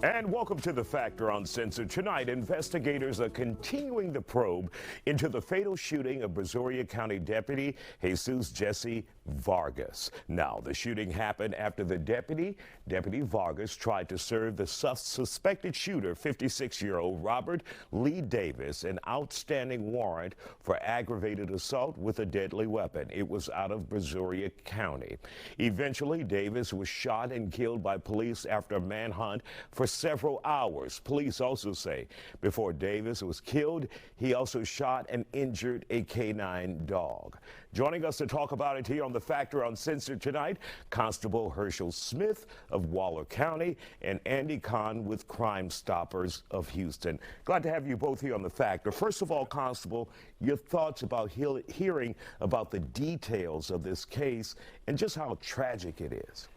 And welcome to The Factor Uncensored. Tonight, investigators are continuing the probe into the fatal shooting of Brazoria County Deputy Jesus Jesse Vargas. Now, the shooting happened after the Deputy Vargas, tried to serve the suspected shooter, 56-year-old Robert Lee Davis, an outstanding warrant for aggravated assault with a deadly weapon. It was out of Brazoria County. Eventually, Davis was shot and killed by police after a manhunt for several hours. Police also say before Davis was killed, he also shot and injured a canine dog. Joining us to talk about it here on The Factor Uncensored tonight, Constable Herschel Smith of Waller County and Andy Kahn with Crime Stoppers of Houston. Glad to have you both here on The Factor. First of all, Constable, your thoughts about hearing about the details of this case and just how tragic it is.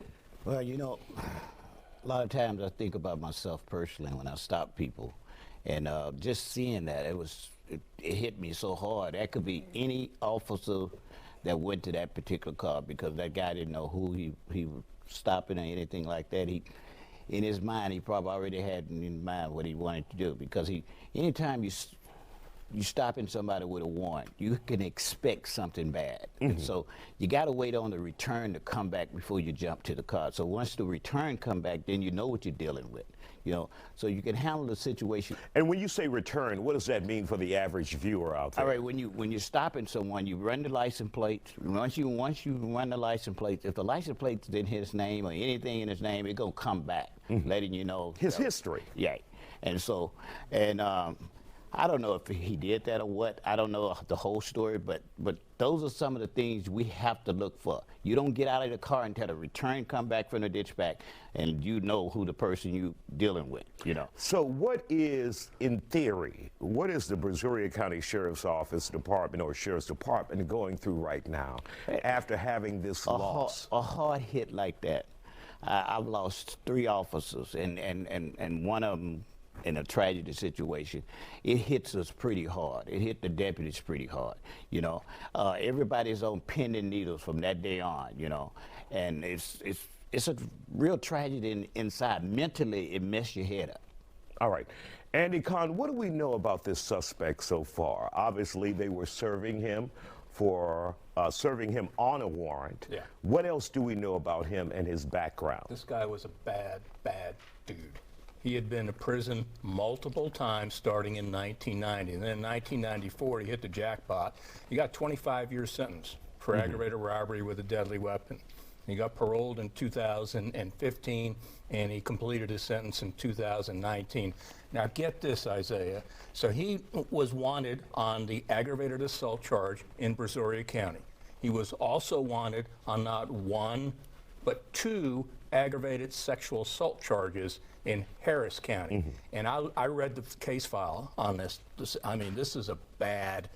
Well, you know, a lot of times I think about myself personally when I stop people, and just seeing that, it hit me so hard. That could be any officer that went to that particular car, because that guy didn't know who he was stopping or anything like that. In his mind, he probably already had in mind what he wanted to do, because anytime you stopping somebody with a warrant, you can expect something bad. And so you got to wait on the return to come back before you jump to the car. So once the return come back, then you know what you're dealing with, you know, so you can handle the situation. And when you say return, what does that mean for the average viewer out there? All right, when you're stopping someone, you run the license plates. Once you run the license plates, if the license plate's in his name or anything in his name, it's gonna come back, letting you know his history. Yeah, and so, I don't know if he did that or what. I don't know the whole story, but those are some of the things we have to look for. You don't get out of the car until the return come back from the dispatch, and you know who the person you dealing with, you know. So what is, in theory, what is the Brazoria County Sheriff's Office Department or Sheriff's Department going through right now after having this loss? A hard hit like that. I've lost 3 officers, and one of them in a tragedy situation. It hits us pretty hard. It hit the deputies pretty hard, you know. Everybody's on pins and needles from that day on, you know, and it's a real tragedy inside. Mentally, it messes your head up. All right. Andy Kahn, what do we know about this suspect so far? Obviously, they were serving him on a warrant. Yeah. What else do we know about him and his background? This guy was a bad dude. He had been to prison multiple times starting in 1990. And then in 1994, he hit the jackpot. He got 25-year sentence for aggravated robbery with a deadly weapon. He got paroled in 2015, and he completed his sentence in 2019. Now get this, Isaiah. So he was wanted on the aggravated assault charge in Brazoria County. He was also wanted on not 1, but 2 aggravated sexual assault charges in Harris County. And I read the case file on this. I mean, this is a bad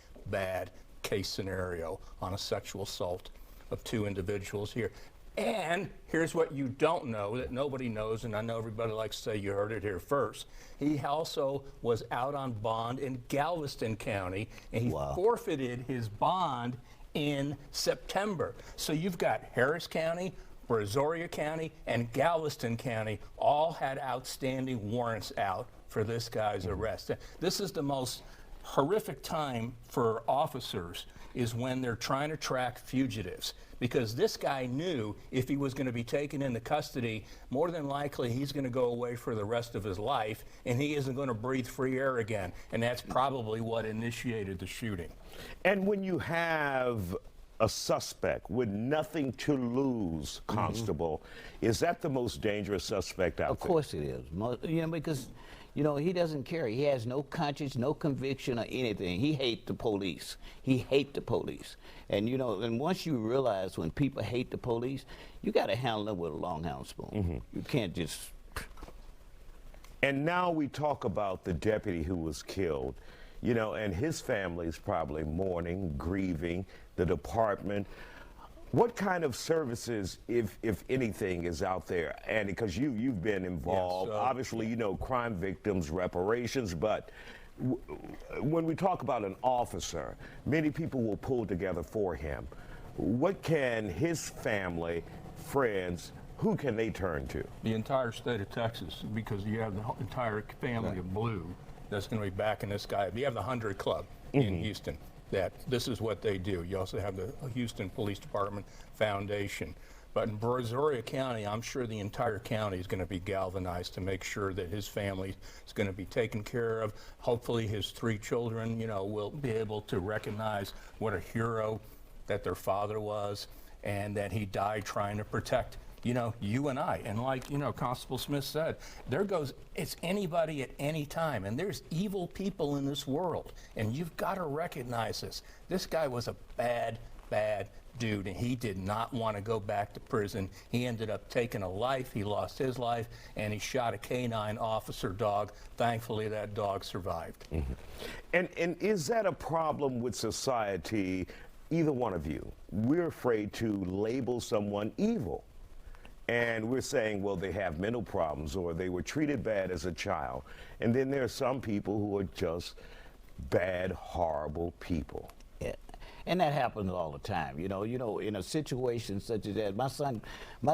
case scenario on a sexual assault of 2 individuals here. And here's what you don't know that nobody knows, and I know everybody likes to say you heard it here first. He also was out on bond in Galveston County, and he forfeited his bond in September. So you've got Harris County, Brazoria County, and Galveston County all had outstanding warrants out for this guy's arrest. This is the most horrific time for officers, is when they're trying to track fugitives, because this guy knew if he was going to be taken into custody, more than likely he's going to go away for the rest of his life, and he isn't going to breathe free air again. And that's probably what initiated the shooting. And when you have a suspect with nothing to lose, Constable, is that the most dangerous suspect out there? Of course it is. You know, because, you know, he doesn't care. He has no conscience, no conviction or anything. He hates the police. He hates the police. And, you know, and once you realize when people hate the police, you got to handle them with a longhand spoon. You can't just... And now we talk about the deputy who was killed, you know, and his family's probably mourning, grieving, the department. What kind of services, if anything, is out there? And because you've been involved, yes, obviously, you know, crime victims, reparations, but when we talk about an officer, many people will pull together for him. What can his family, friends, who can they turn to? The entire state of Texas, because you have the entire family of Blue that's going to be backing this guy. You have the 100 Club in Houston. That this is what they do. You also have the Houston Police Department Foundation. But in Brazoria County, I'm sure the entire county is going to be galvanized to make sure that his family is going to be taken care of. Hopefully his 3 children, you know, will be able to recognize what a hero that their father was, and that he died trying to protect, you know, you and I. And like, you know, Constable Smith said, it's anybody at any time. And there's evil people in this world. And you've got to recognize this. This guy was a bad, bad dude, and he did not want to go back to prison. He ended up taking a life. He lost his life, and he shot a canine officer dog. Thankfully, that dog survived. And is that a problem with society, either one of you? We're afraid to label someone evil. And we're saying, well, they have mental problems, or they were treated bad as a child. And then there are some people who are just bad, horrible people. Yeah. And that happens all the time. You know, in a situation such as that, my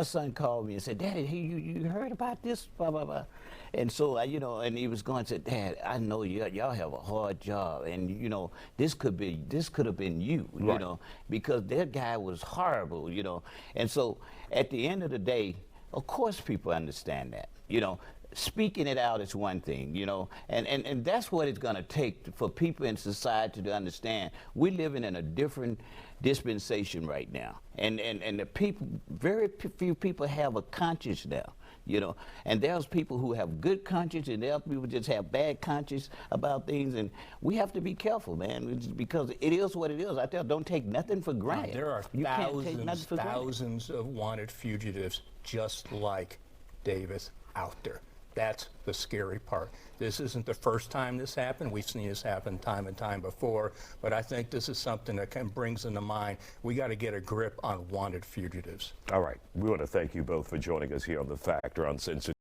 son called me and said, "Daddy, you heard about this, blah, blah, blah." And so, and he was going to say, "Dad, I know y'all have a hard job, and, you know, this could have been you, right. You know, because that guy was horrible, you know." And so at the end of the day, of course people understand that, you know. Speaking it out is one thing, you know, and that's what it's going to take for people in society to understand. We're living in a different dispensation right now, and the people, very few people have a conscience now, you know, and there's people who have good conscience, and there are people who just have bad conscience about things, and we have to be careful, man, because it is what it is. I tell, don't take nothing for granted. There are thousands thousands of wanted fugitives just like Davis out there. That's the scary part. This isn't the first time this happened. We've seen this happen time and time before, but I think this is something that brings into mind, we got to get a grip on wanted fugitives. All right. We want to thank you both for joining us here on The Factor Uncensored.